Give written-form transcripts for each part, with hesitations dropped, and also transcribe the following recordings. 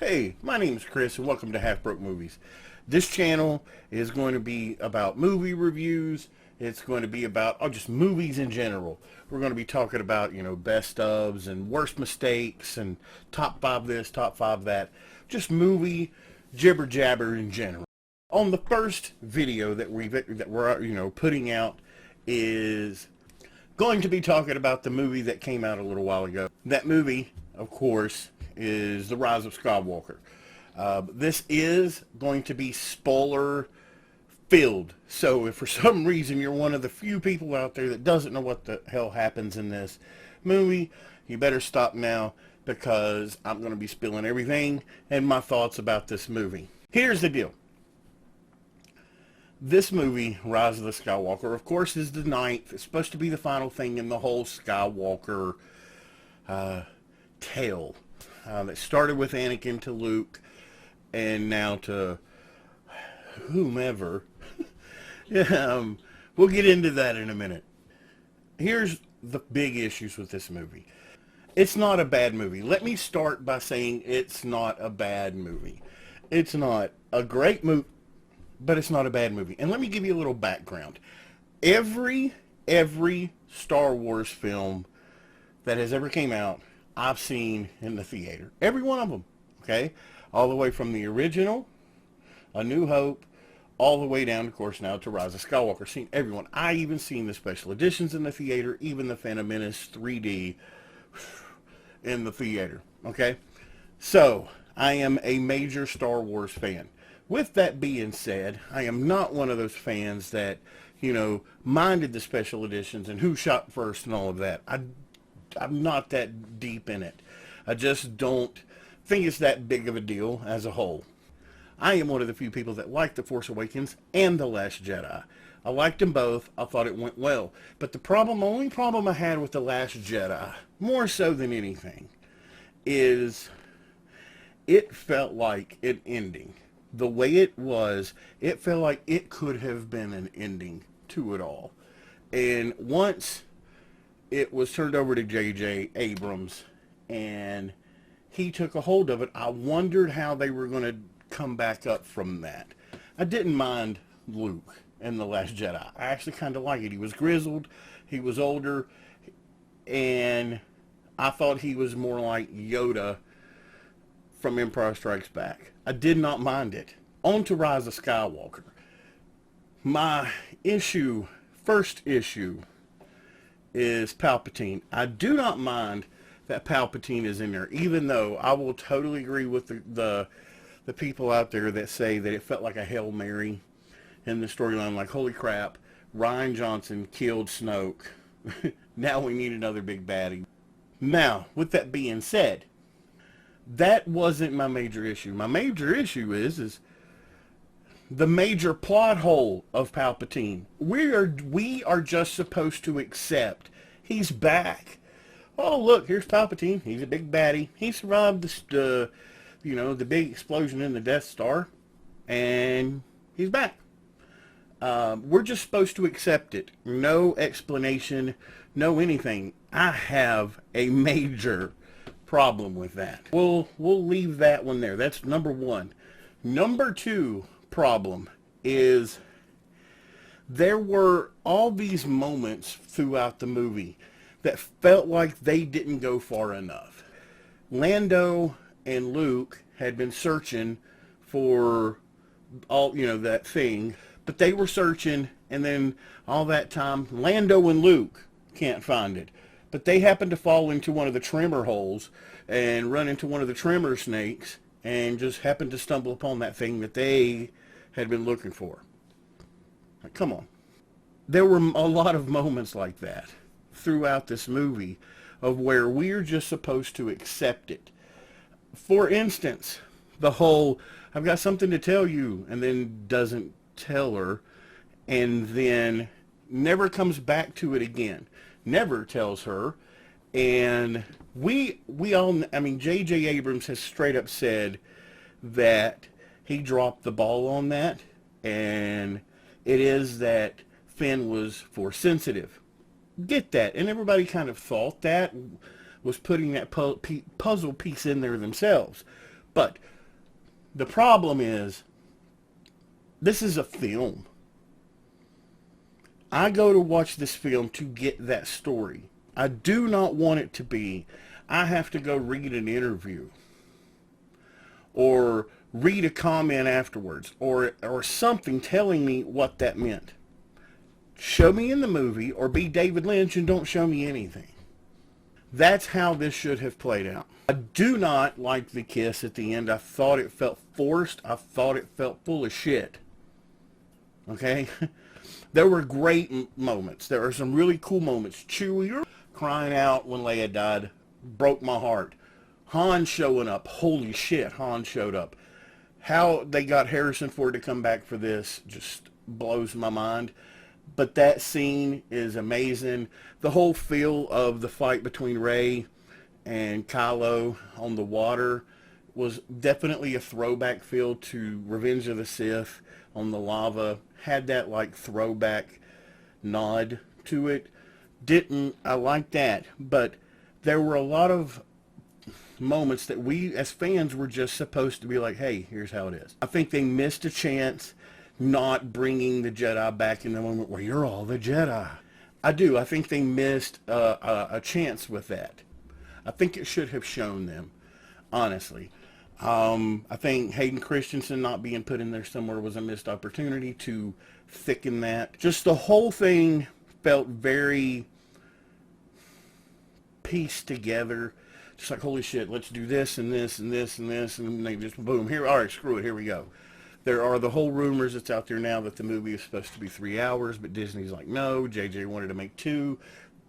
Hey, my name is Chris and welcome to Half Broke Movies. This channel is going to be about movie reviews. It's going to be about just movies in general. We're going to be talking about, best ofs and worst mistakes and top 5 this, top 5 that. Just movie jibber jabber in general. On the first video that we're putting out is going to be talking about the movie that came out a little while ago. That movie, of course, is The Rise of Skywalker. This is going to be spoiler filled, so if for some reason you're one of the few people out there that doesn't know what the hell happens in this movie, you better stop now, because I'm going to be spilling everything and my thoughts about this movie. Here's the deal. This movie, Rise of the Skywalker, of course, is the ninth. It's supposed to be the final thing in the whole Skywalker tale. That started with Anakin to Luke, and now to whomever. We'll get into that in a minute. Here's the big issues with this movie. It's not a bad movie. Let me start by saying it's not a bad movie. It's not a great movie, but it's not a bad movie. And let me give you a little background. Every Star Wars film that has ever came out, I've seen in the theater. Every one of them, okay? All the way from the original, A New Hope, all the way down, of course, now to Rise of Skywalker. Seen everyone. I even seen the special editions in the theater, even the Phantom Menace 3D in the theater, okay? So, I am a major Star Wars fan. With that being said, I am not one of those fans that, minded the special editions and who shot first and all of that. I'm not that deep in it. I just don't think it's that big of a deal as a whole. I am one of the few people that like The Force Awakens and The Last Jedi. I liked them both. I thought it went well. But the only problem I had with The Last Jedi, more so than anything, is it felt like an ending. The way it was, it felt like it could have been an ending to it all. And once it was turned over to J.J. Abrams and he took a hold of it, I wondered how they were going to come back up from that. I didn't mind Luke in The Last Jedi. I actually kind of like it. He was grizzled, he was older, and I thought he was more like Yoda from Empire Strikes Back. I did not mind it. On to Rise of Skywalker. My first issue, is Palpatine. I do not mind that Palpatine is in there, even though I will totally agree with the people out there that say that it felt like a Hail Mary in the storyline, like, holy crap, Rian Johnson killed Snoke. Now we need another big baddie. Now, with that being said, that wasn't my major issue. My major issue is the major plot hole of Palpatine. We are just supposed to accept he's back. Oh, look, here's Palpatine. He's a big baddie. He survived the big explosion in the Death Star, and he's back. We're just supposed to accept it. No explanation, no anything. I have a major problem with that. We'll leave that one there. That's number one. Number two problem is there were all these moments throughout the movie that felt like they didn't go far enough. Lando and Luke had been searching for all, that thing, but they were searching, and then all that time Lando and Luke can't find it, but they happen to fall into one of the trimmer holes and run into one of the trimmer snakes and just happen to stumble upon that thing that they had been looking for. Like, come on. There were a lot of moments like that throughout this movie of where we're just supposed to accept it. For instance, the whole, I've got something to tell you, and then doesn't tell her, and then never comes back to it again. Never tells her. And we all, J.J. Abrams has straight up said that he dropped the ball on that, and it is that Finn was Force sensitive. Get that. And everybody kind of thought that, was putting that puzzle piece in there themselves. But The problem is, this is a film. I go to watch this film to get that story. I do not want it to be, I have to go read an interview or read a comment afterwards or something telling me what that meant. Show me in the movie or be David Lynch and don't show me anything. That's how this should have played out. I do not like the kiss at the end. I thought it felt forced. I thought it felt full of shit. Okay? There were great moments. There are some really cool moments. Chewie crying out when Leia died broke my heart. Han showing up. Holy shit, Han showed up. How they got Harrison Ford to come back for this just blows my mind. But that scene is amazing. The whole feel of the fight between Rey and Kylo on the water was definitely a throwback feel to Revenge of the Sith on the lava. Had that like throwback nod to it. I like that. But there were a lot of moments that we as fans were just supposed to be like, hey, here's how it is. I think they missed a chance not bringing the Jedi back in the moment where you're all the Jedi. I do. I think they missed a chance with that. I think it should have shown them, honestly. I think Hayden Christensen not being put in there somewhere was a missed opportunity to thicken that. Just the whole thing felt very pieced together. Just like, holy shit, let's do this and this and this and this. And then they just, boom, here, all right, screw it, here we go. There are the whole rumors that's out there now that the movie is supposed to be 3 hours, but Disney's like, no. JJ wanted to make 2,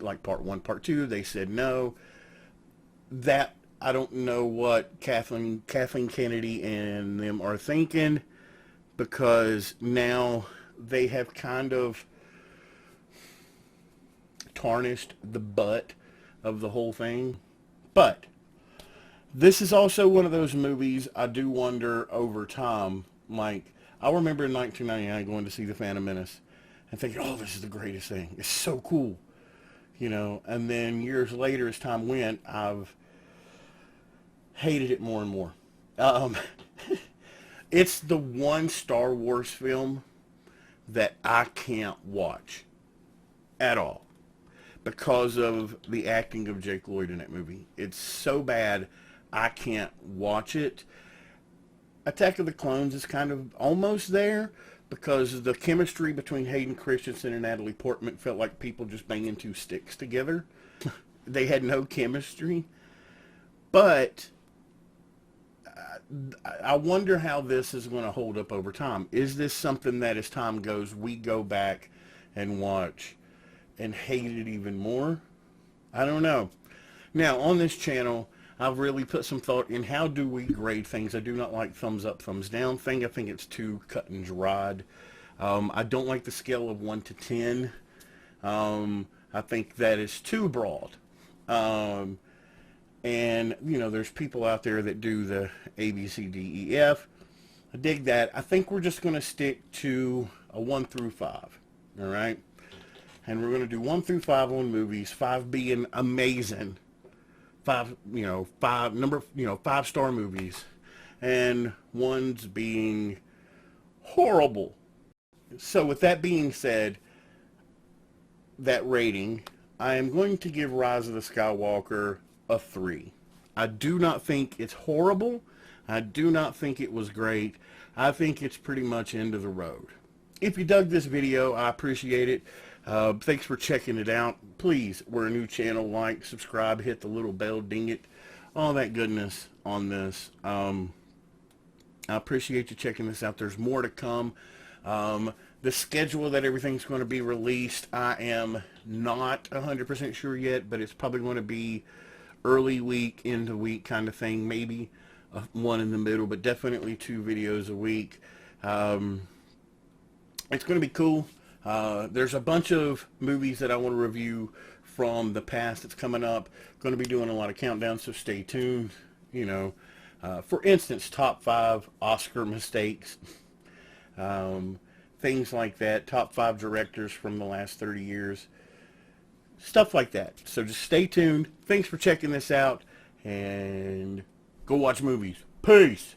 like part 1, part 2. They said no. That, I don't know what Kathleen Kennedy and them are thinking, because now they have kind of tarnished the butt of the whole thing. But this is also one of those movies I do wonder over time. Like, I remember in 1999 going to see The Phantom Menace and thinking, oh, this is the greatest thing. It's so cool. You know, and then years later as time went, I've hated it more and more. It's the one Star Wars film that I can't watch at all because of the acting of Jake Lloyd in that movie. It's so bad, I can't watch it. Attack of the Clones is kind of almost there because the chemistry between Hayden Christensen and Natalie Portman felt like people just banging 2 sticks together. They had no chemistry. But I wonder how this is going to hold up over time. Is this something that as time goes, we go back and watch and hate it even more? I don't know. Now, on this channel, I've really put some thought in how do we grade things. I do not like thumbs up, thumbs down thing. I think it's too cut and dried. I don't like the scale of 1 to 10. I think that is too broad. And, you know, there's people out there that do the A, B, C, D, E, F. I dig that. I think we're just going to stick to a 1 through 5. All right? And we're going to do 1 through 5 on movies, 5 being amazing. 5, 5-star movies, and 1's being horrible. So with that being said, that rating, I am going to give Rise of the Skywalker a 3. I do not think it's horrible. I do not think it was great. I think it's pretty much end of the road. If you dug this video, I appreciate it. Thanks for checking it out. Please, we're a new channel. Like, subscribe, hit the little bell, ding it, all that goodness on this. I appreciate you checking this out. There's more to come. The schedule that everything's going to be released, I am not 100% sure yet, but it's probably going to be early week, end of week kind of thing. Maybe one in the middle, but definitely 2 videos a week. It's going to be cool. There's a bunch of movies that I want to review from the past that's coming up. Going to be doing a lot of countdowns, so stay tuned. You know, for instance, top 5 Oscar mistakes, things like that. Top 5 directors from the last 30 years, stuff like that. So just stay tuned. Thanks for checking this out, and go watch movies. Peace.